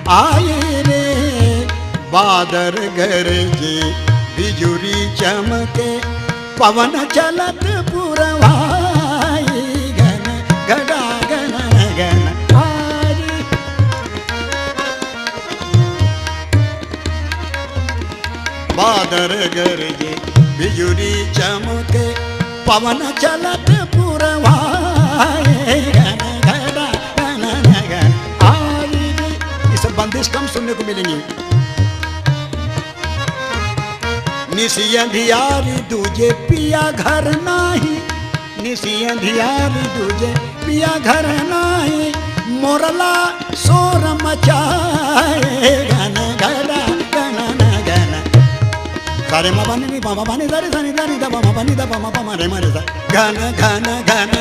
आए रे बादर गरजे बिजुरी चमके पवन चलत पुरवाई घन घटा घन घन आरी। बादर गरजे बिजुरी चमके पवन चलत पुरवाई घन घटा घन घन आरी। ये सब बंदिश कम सुनने को मिलेंगी। निसी अंधियारी दूजे पिया घर नाही, निसी अंधियारी दूजे पिया घर नाही, मोरला शोर मचाए घन घटा घन घन। सारे मा बानी नी पा मा बानी दा रे सा नी दा नी दा पा मा बानी दा पा मा पा मा रे मा रे सा घन घन घन